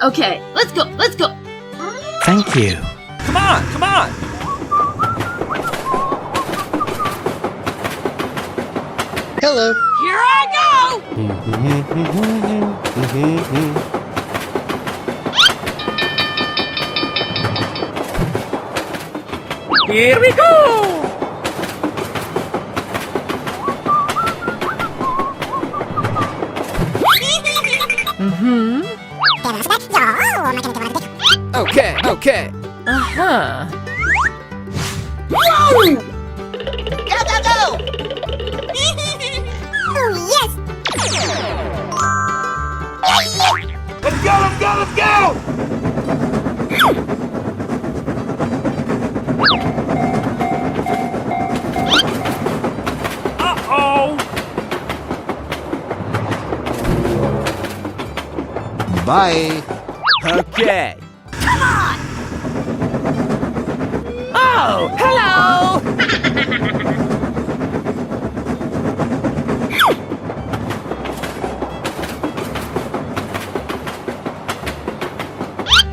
Okay, let's go, let's go. Thank you. Come on, come on. Hello. Here I go! Here we go. Okay, okay. Uh-huh. Go, go, go! Oh, yes! Let's go, let's go, let's go. Uh-oh. Bye. Okay. Come on! Oh, hello.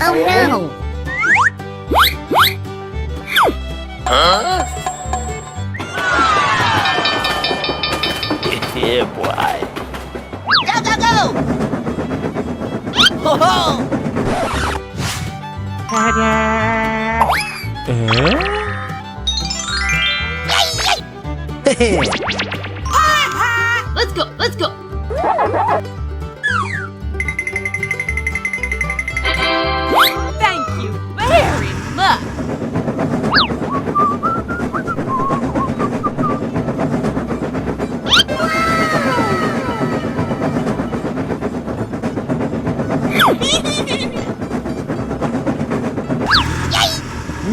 Oh no! Huh? Yeah, boy. Go, go, go! Ho ho! Let's go, let's go. Thank you very much.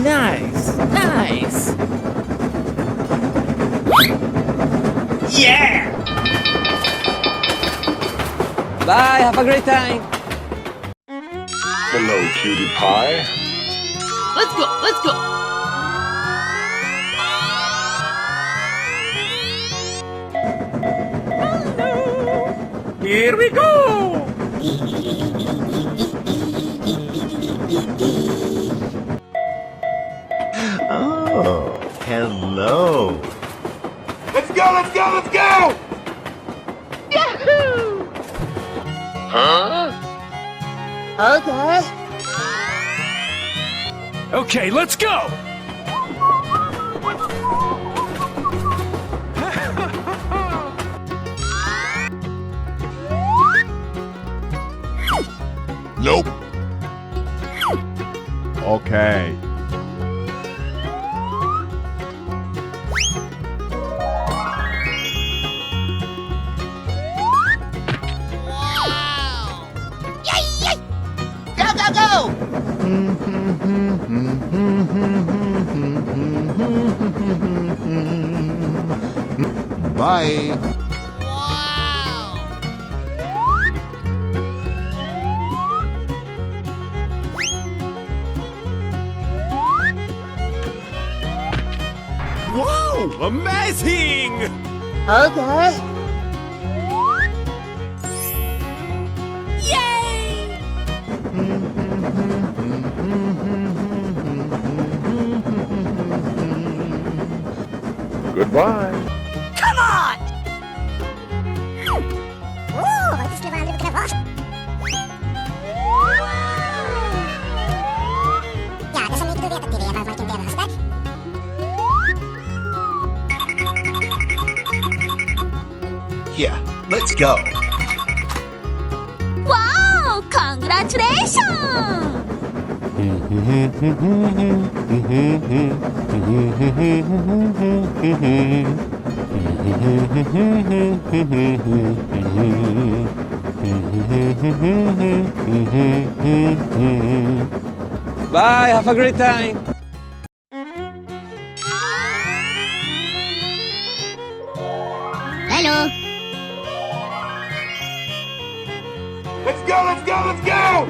Nice, nice. Yeah! Bye, have a great time. Hello, cutie pie. Let's go, let's go. Here we go! Oh, hello. Let's go, let's go, let's go! Huh? Okay. Okay, let's go! Nope. Okay. Go, go, go! Bye. Whoa! Amazing! Okay. Goodbye. Come on! Ooh, this is a little bit of fun. Ja, det som ikke du vet at de vet, er hverken det eller hashtag. Yeah, let's go. Wow! Congratulations! Bye, have a great time! Hello! Let's go, let's go, let's go!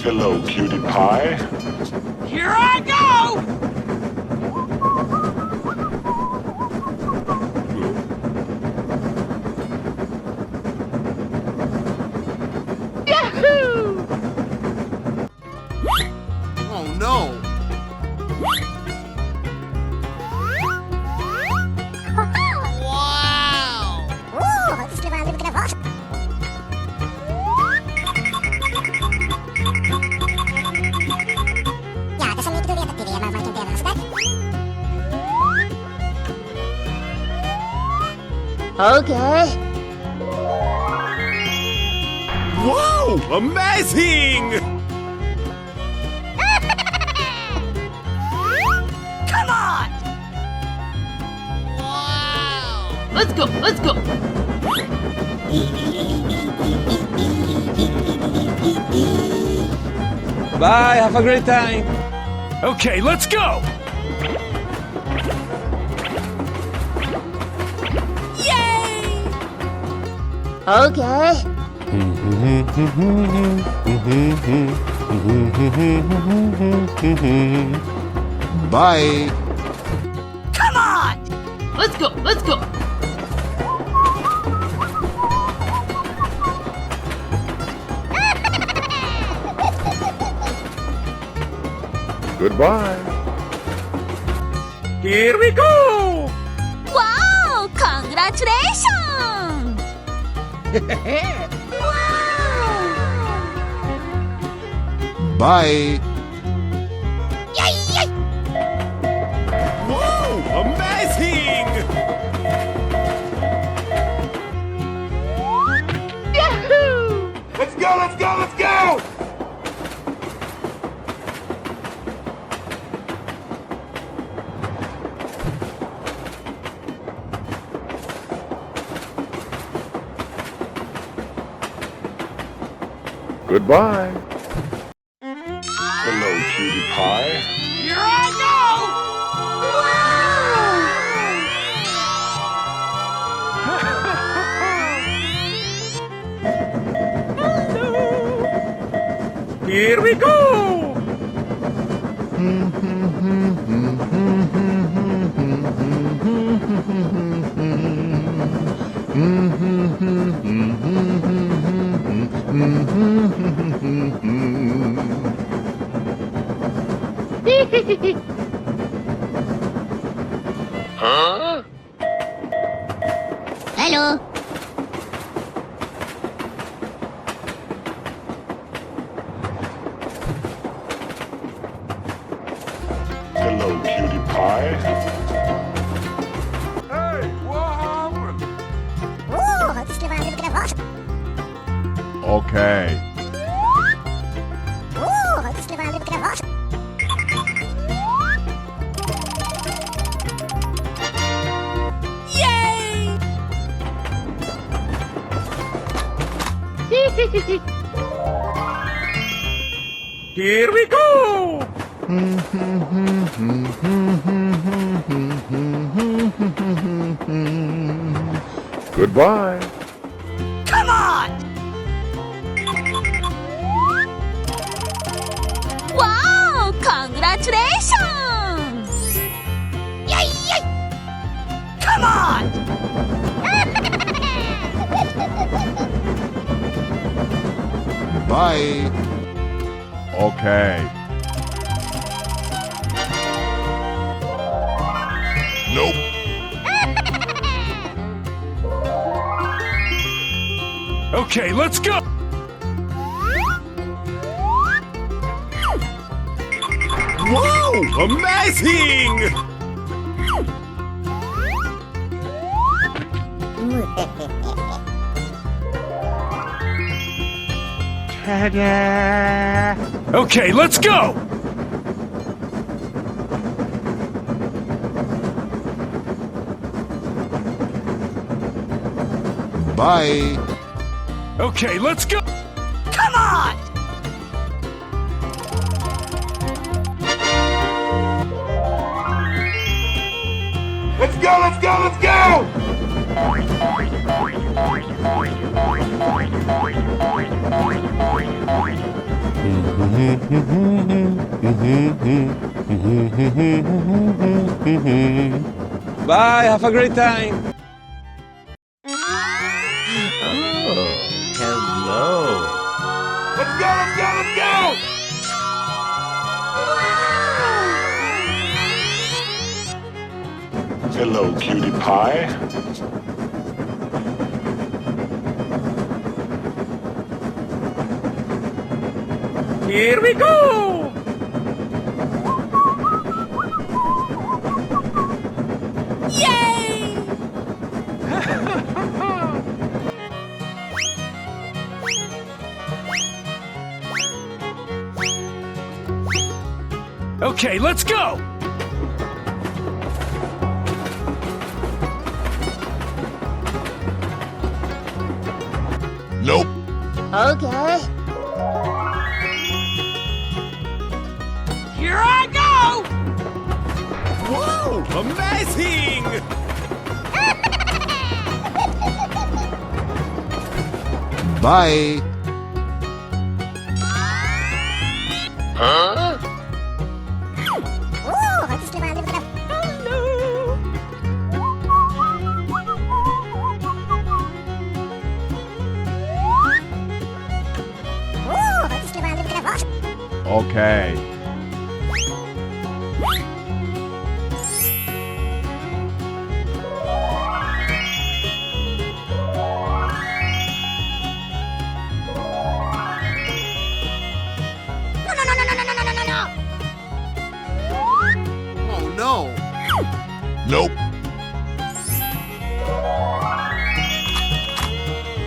Hello, cutie pie. Here I go! Yahoo! Oh no! Wow! Oh, wat is de waarde van wat? Ja, dat is een niet de dat die maar wat doen dat. Okay. Whoa! Amazing! Come on! Let's go, let's go! Bye, have a great time. Okay, let's go! Okay. Bye. Come on! Let's go, let's go! Goodbye. Here we go! Wow! Congratulations! Bye. Yay! Yay! Whoa! Amazing! Yahoo! Let's go, let's go, let's go! Goodbye. Hello, cutie pie. Here I Here we go! Huh? Hello! Hello, cutie pie. Hey, what happened? Oh, wat is de waarde van wat? Okay. Oh, wat is de waarde van wat? Here we go! Goodbye. Come on! Wow! Congratulations! Yay! Yay! Come on! Bye. Okay. Nope. Okay, let's go! Whoa! Amazing! Ta-da! Okay, let's go! Bye. Okay, let's go! Come on! Let's go, let's go, let's go! Bye, have a great time. Hello. Let's go, let's go, let's go! Hello, cutie pie. Here we go! Yay! Okay, let's go! Nope. Okay. Here I go! Whoa, amazing! Bye. Huh? Oh, this is the one. Oh, this is the one. Okay. Oh no. Nope.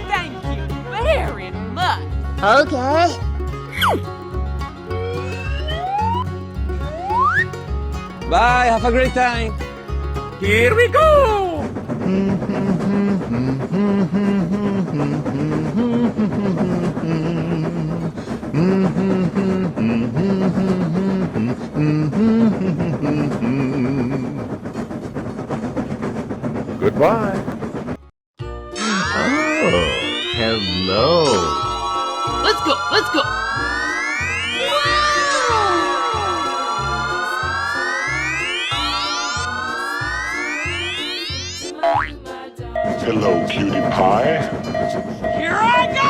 Thank you very much. Okay. Bye, have a great time. Here we go! Goodbye. Oh, hello. Let's go, let's go. Hello, cutie pie. Here I go!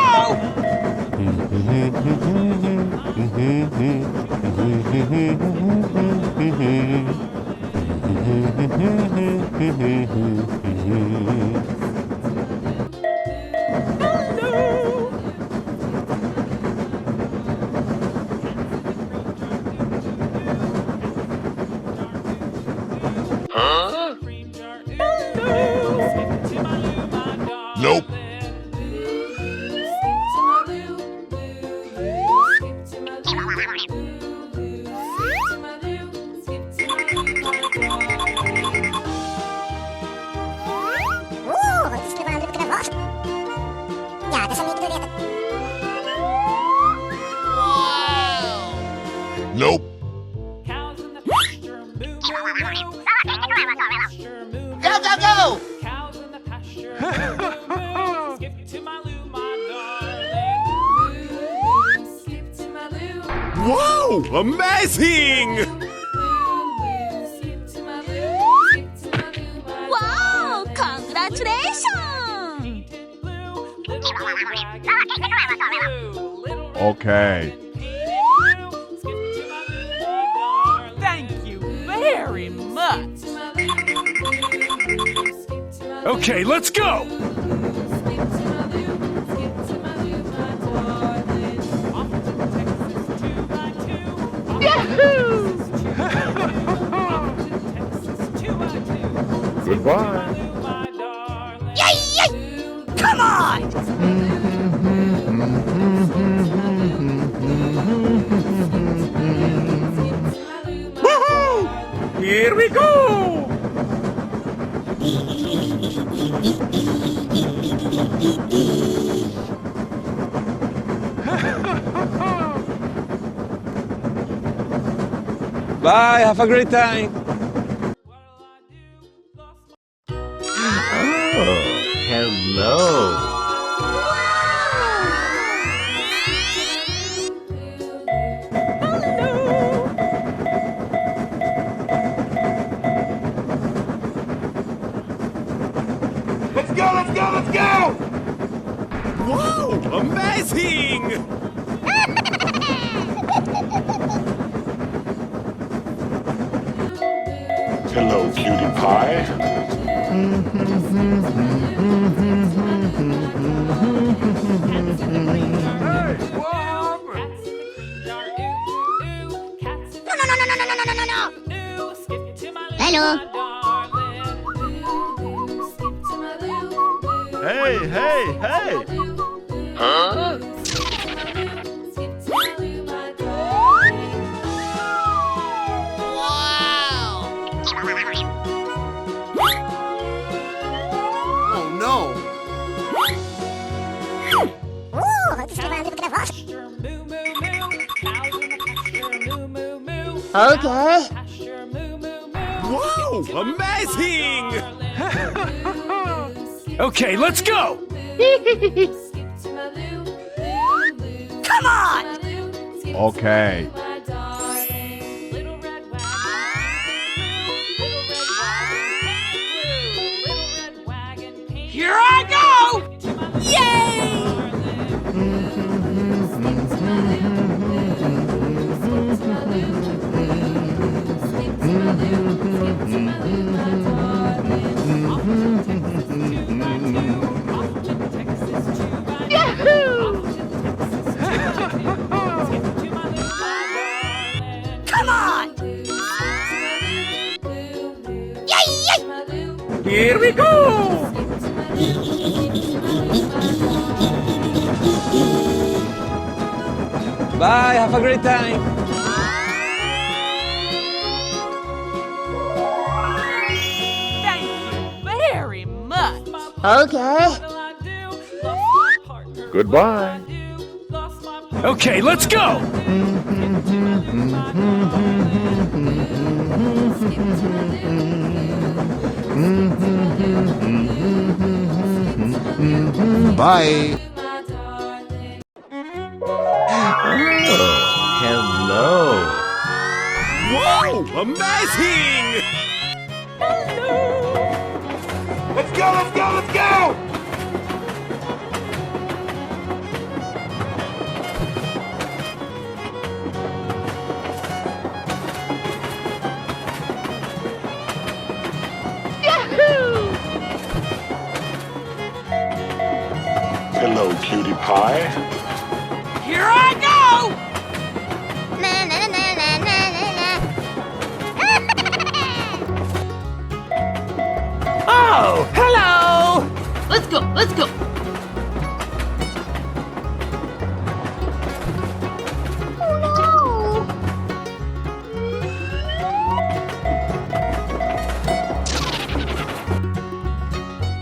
Huh? Nope. Oh, this is the one. Yeah, that's a need to do that. Nope. Cows in the pasture, moo, moo, moo. Go, go, go! Cows in the pasture, moo, moo. Skip to my loo, my darling. Skip to my loo. Whoa, amazing! Wow, congratulations! Okay. Thank you very much. Okay, let's go! Goodbye. Come on! Here we go! Bye, have a great time. Oh, hello. Let's go, let's go, let's go! Wow! Amazing! Hello, cutie pie. Hello. Hey, hey, hey! Oh no! Ooh, this is a little bit of what? Okay. Wow! Amazing! Okay, let's go! Come on! Okay. Here I go! Yay! Come on! Yay! Yay! Here we go! Bye, have a great time! Thank you very much. Okay. Goodbye. Okay, let's go! Bye! Hello. Wow! Amazing! Let's go, let's go, let's go! Hello, cutie pie. Here I go! Na na na na na na na. Oh, hello! Let's go, let's go!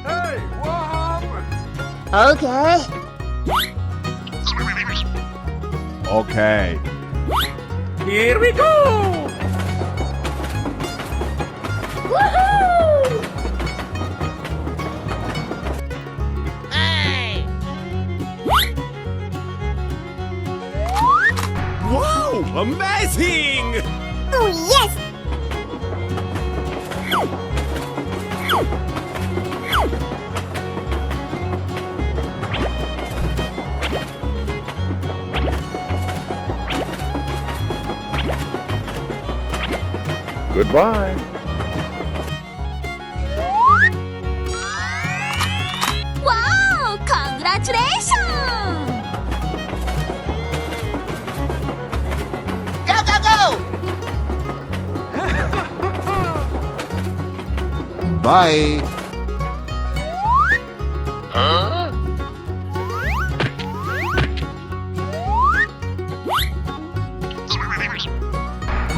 Hey, what happened? Okay. Okay. Here we go! Wow! Amazing! Oh, yes! Goodbye. Wow! Congratulations! Go, go, go! Bye!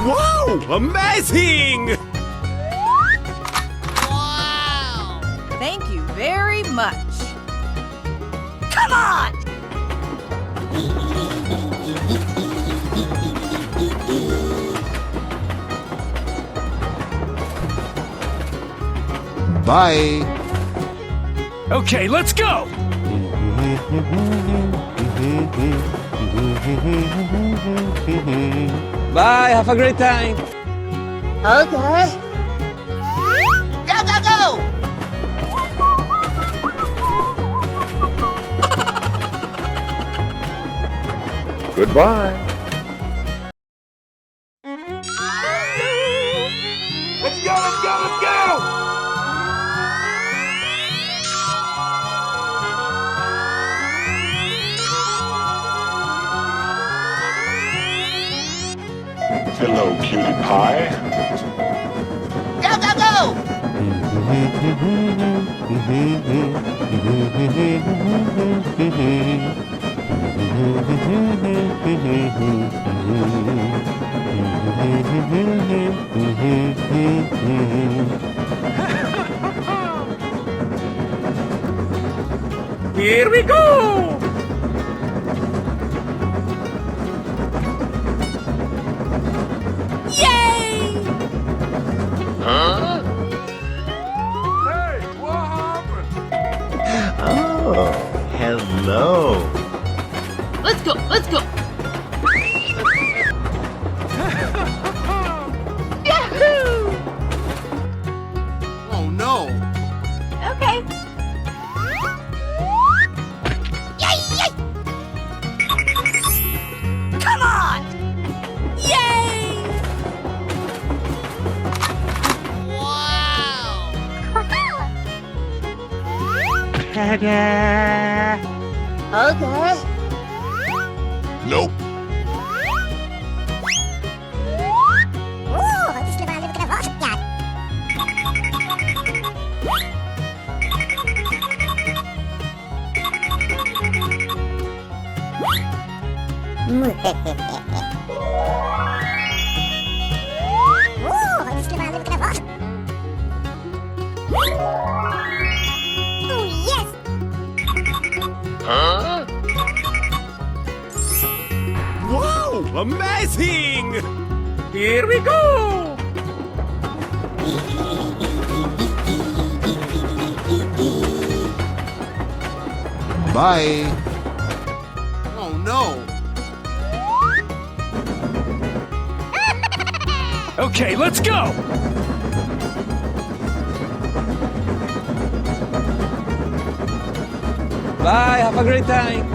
Wow! Amazing! Thank you very much. Come on! Bye! Okay, let's go! Bye, have a great time! Okay. Go, go, go! Goodbye. Let's go, let's go, let's go! Hello, cutie pie. Go, go, go! Here we go! Yay! Hey, what happened? Oh, hello. Let's go, let's go! Yahoo! Oh no. Okay. Yay, yay! Come on! Yay! Wow! Okay. Nope. Ooh, this is a little bit of water. Yeah. Ooh, this is a little bit of water. Oh, yes. Wow! Amazing! Here we go! Bye. Oh no. Okay, let's go! Bye, have a great time!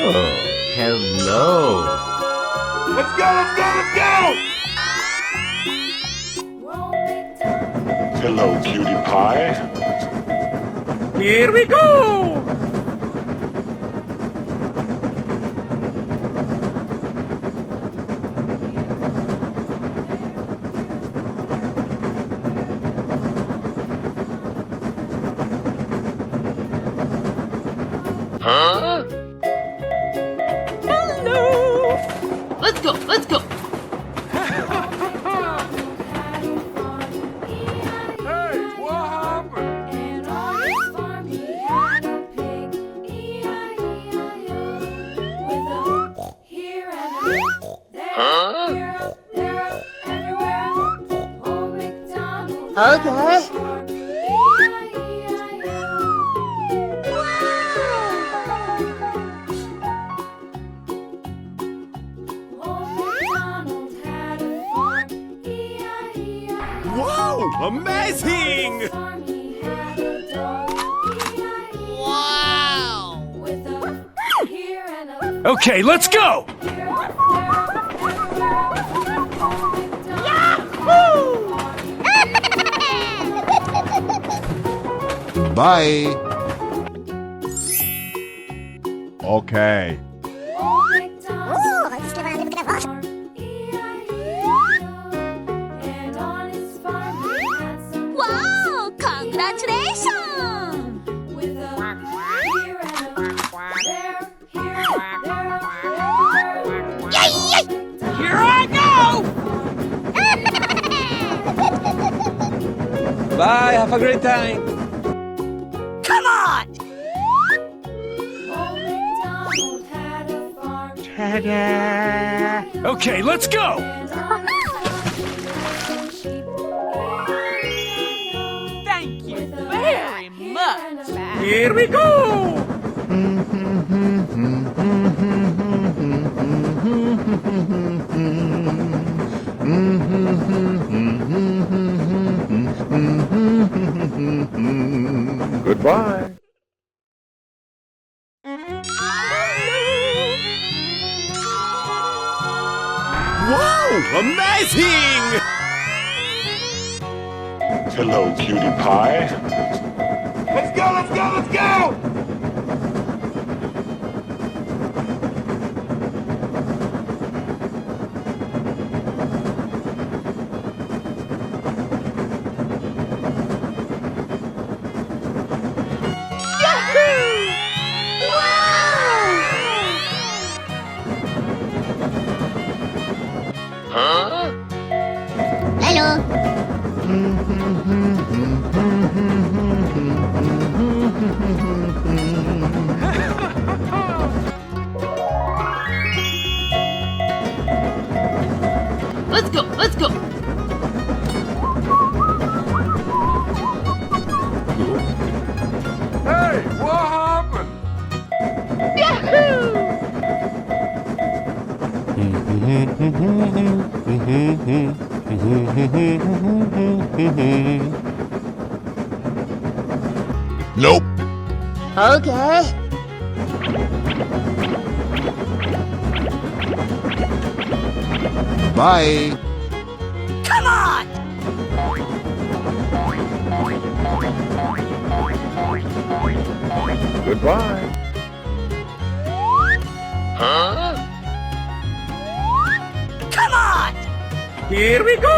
Oh, hello. Let's go, let's go, let's go! Hello, cutie pie. Here we go! Hello! Let's go, let's go! Hey, what happened? Okay. Wow! Amazing! Wow! Okay, let's go! Bye. Okay. Ooh, this is a little bit of water. Wow! Congratulations! Yay, yay! Here I go! Bye, have a great time! Come on! Okay, let's go! Thank you very much! Here we go! Goodbye. Amazing! Hello, cutie pie. Let's go, let's go, let's go! Hello. Let's go, let's go. Hey, what happened? Nope. Okay. Bye. Come on! Goodbye. Come on! Here we go!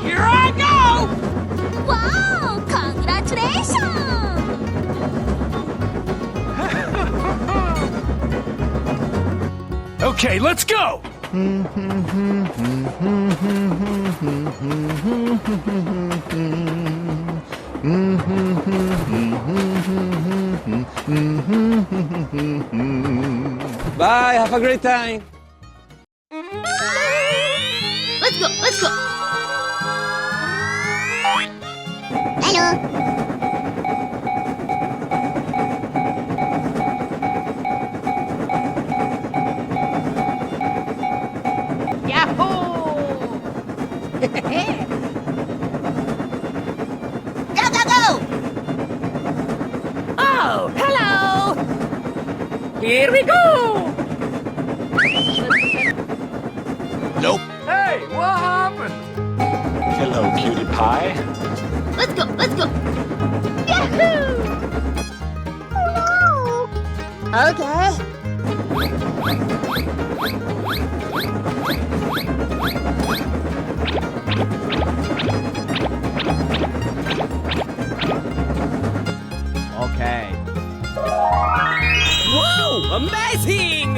Here I go! Wow! Congratulations! Okay, let's go! Bye, have a great time! Let's go, let's go! Hello. Go, go, go! Oh, hello! Here we go! Nope. Hey, what happened? Hello, cutie pie. Let's go, let's go! Okay. Okay. Whoa! Amazing!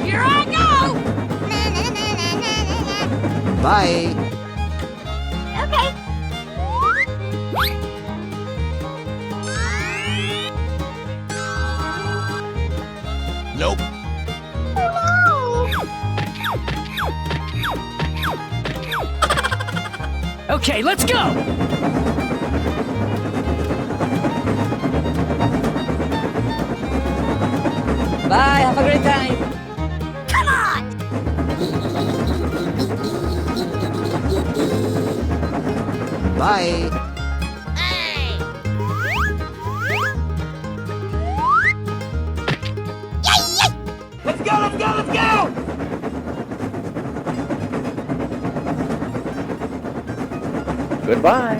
Here I go! Bye. Okay. Nope. Okay, let's go! Bye, have a great time! Come on! Bye. Let's go, let's go, let's go! Goodbye.